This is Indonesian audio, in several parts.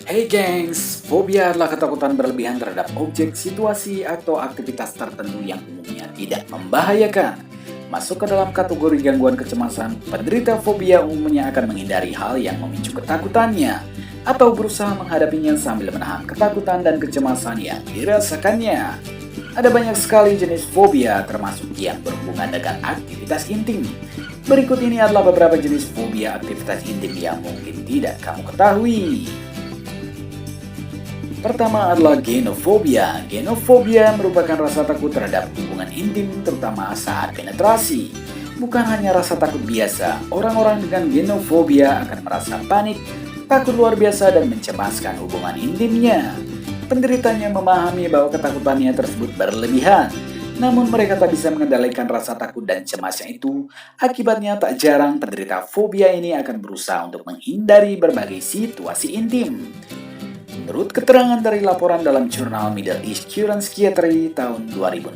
Hey gengs, fobia adalah ketakutan berlebihan terhadap objek, situasi, atau aktivitas tertentu yang umumnya tidak membahayakan. Masuk ke dalam kategori gangguan kecemasan, penderita fobia umumnya akan menghindari hal yang memicu ketakutannya, atau berusaha menghadapinya sambil menahan ketakutan dan kecemasan yang dirasakannya. Ada banyak sekali jenis fobia, termasuk yang berhubungan dengan aktivitas intim. Berikut ini adalah beberapa jenis fobia aktivitas intim yang mungkin tidak kamu ketahui. Pertama adalah genofobia. Genofobia merupakan rasa takut terhadap hubungan intim, terutama saat penetrasi. Bukan hanya rasa takut biasa, orang-orang dengan genofobia akan merasa panik, takut luar biasa, dan mencemaskan hubungan intimnya. Penderitanya memahami bahwa ketakutannya tersebut berlebihan, namun mereka tak bisa mengendalikan rasa takut dan cemasnya itu. Akibatnya tak jarang penderita fobia ini akan berusaha untuk menghindari berbagai situasi intim. Menurut keterangan dari laporan dalam jurnal Middle East Current Psychiatry tahun 2016,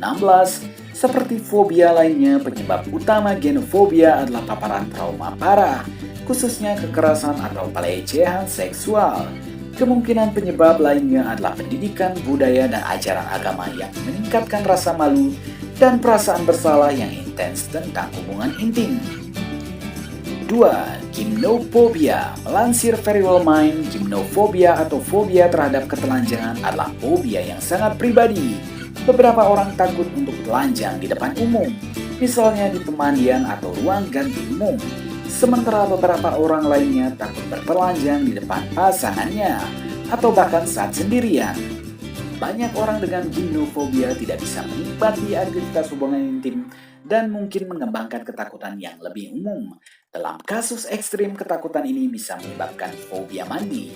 seperti fobia lainnya, penyebab utama genofobia adalah paparan trauma parah, khususnya kekerasan atau pelecehan seksual. Kemungkinan penyebab lainnya adalah pendidikan, budaya, dan ajaran agama yang meningkatkan rasa malu dan perasaan bersalah yang intens tentang hubungan intim. 2. Gymnophobia. Melansir Very Well Mind, gymnophobia atau fobia terhadap ketelanjangan adalah fobia yang sangat pribadi. Beberapa orang takut untuk telanjang di depan umum, misalnya di pemandian atau ruang ganti umum. Sementara beberapa orang lainnya takut bertelanjang di depan pasangannya, atau bahkan saat sendirian. Banyak orang dengan gymnophobia tidak bisa menikmati aktivitas hubungan intim dan mungkin mengembangkan ketakutan yang lebih umum. Dalam kasus ekstrim, ketakutan ini bisa menyebabkan fobia mandi.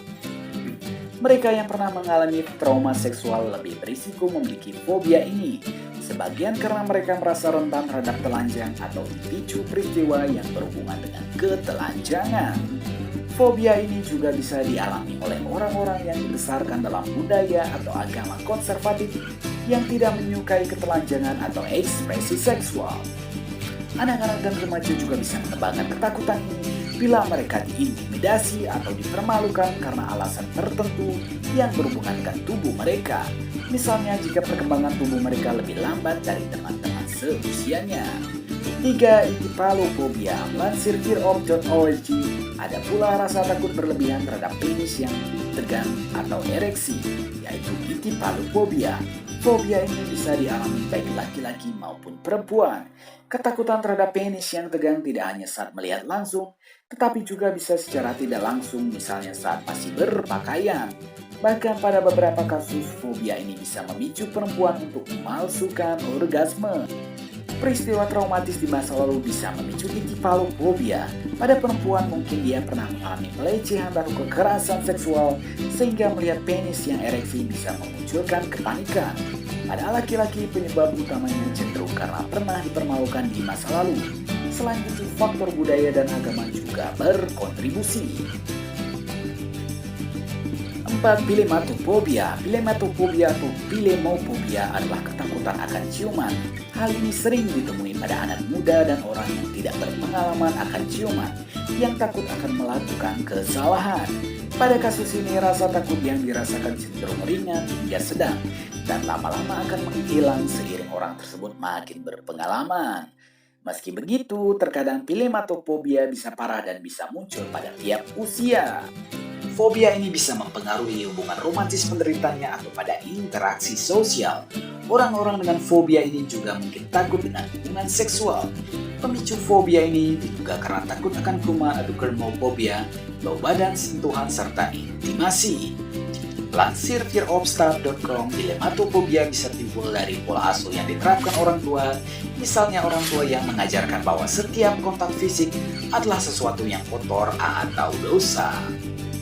Mereka yang pernah mengalami trauma seksual lebih berisiko memiliki fobia ini, sebagian karena mereka merasa rentan terhadap telanjang atau dipicu peristiwa yang berhubungan dengan ketelanjangan. Fobia ini juga bisa dialami oleh orang-orang yang dibesarkan dalam budaya atau agama konservatif yang tidak menyukai ketelanjangan atau ekspresi seksual. Anak-anak dan remaja juga bisa mengembangkan ketakutan ini bila mereka diintimidasi atau dipermalukan karena alasan tertentu yang berhubungan dengan tubuh mereka. Misalnya jika perkembangan tubuh mereka lebih lambat dari teman-teman seusianya. 3. Itipalofobia. Melansir fearof.org, ada pula rasa takut berlebihan terhadap penis yang tegang atau ereksi, yaitu itipalofobia. Fobia ini bisa dialami baik laki-laki maupun perempuan. Ketakutan terhadap penis yang tegang tidak hanya saat melihat langsung, tetapi juga bisa secara tidak langsung, misalnya saat masih berpakaian. Bahkan pada beberapa kasus, fobia ini bisa memicu perempuan untuk memalsukan orgasme. Peristiwa traumatis di masa lalu bisa memicu itipalofobia. Pada perempuan mungkin dia pernah mengalami pelecehan atau kekerasan seksual sehingga melihat penis yang ereksi bisa memunculkan kepanikan. Pada laki-laki, penyebab utamanya cenderung karena pernah dipermalukan di masa lalu. Selain itu, faktor budaya dan agama juga berkontribusi. 4. Pilematofobia. Pilematofobia atau pilemofobia adalah ketakutan akan ciuman. Hal ini sering ditemui pada anak muda dan orang yang tidak berpengalaman akan ciuman, yang takut akan melakukan kesalahan. Pada kasus ini, rasa takut yang dirasakan cenderung ringan hingga sedang, dan lama-lama akan menghilang seiring orang tersebut makin berpengalaman. Meski begitu, terkadang pilematofobia bisa parah dan bisa muncul pada tiap usia. Fobia ini bisa mempengaruhi hubungan romantis penderitanya atau pada interaksi sosial. Orang-orang dengan fobia ini juga mungkin takut dengan hubungan seksual. Pemicu fobia ini diduga karena takut akan kuman atau germophobia, bau badan, sentuhan, serta intimasi. Lansir fearofstuff.com, dilematofobia bisa timbul dari pola asuh yang diterapkan orang tua. Misalnya orang tua yang mengajarkan bahwa setiap kontak fisik adalah sesuatu yang kotor atau dosa.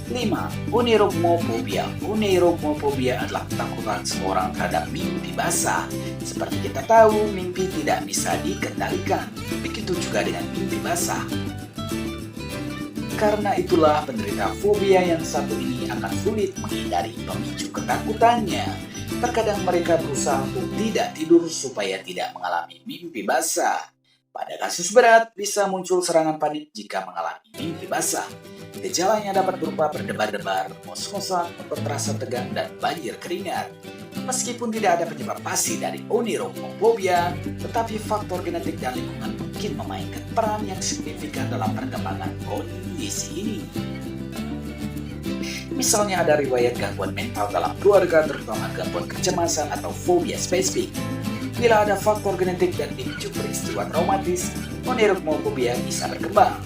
5. Oneirogmophobia. Oneirogmophobia adalah ketakutan seorang terhadap mimpi basah. Seperti kita tahu, mimpi tidak bisa dikendalikan. Begitu juga dengan mimpi basah. Karena itulah penderita fobia yang satu ini akan sulit menghindari pemicu ketakutannya. Terkadang mereka berusaha untuk tidak tidur supaya tidak mengalami mimpi basah. Pada kasus berat, bisa muncul serangan panik jika mengalami mimpi basah. Gejalanya dapat berupa berdebar-debar, ngos-ngosan, otot terasa tegang, dan banjir keringat. Meskipun tidak ada penyebab pasti dari oniromophobia, tetapi faktor genetik dan lingkungan mungkin memainkan peran yang signifikan dalam perkembangan kondisi ini. Misalnya ada riwayat gangguan mental dalam keluarga, terutama gangguan kecemasan atau fobia spesifik. Bila ada faktor genetik dan dipicu peristiwa traumatis, oniromophobia bisa berkembang.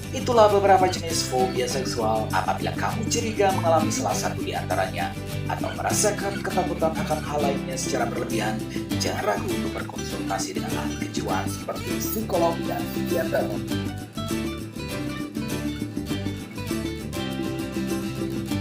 Itulah beberapa jenis fobia seksual. Apabila kamu curiga mengalami salah satu di antaranya atau merasakan ketakutan akan hal lainnya secara berlebihan, jangan ragu untuk berkonsultasi dengan ahli kejiwaan seperti psikolog dan psikiater.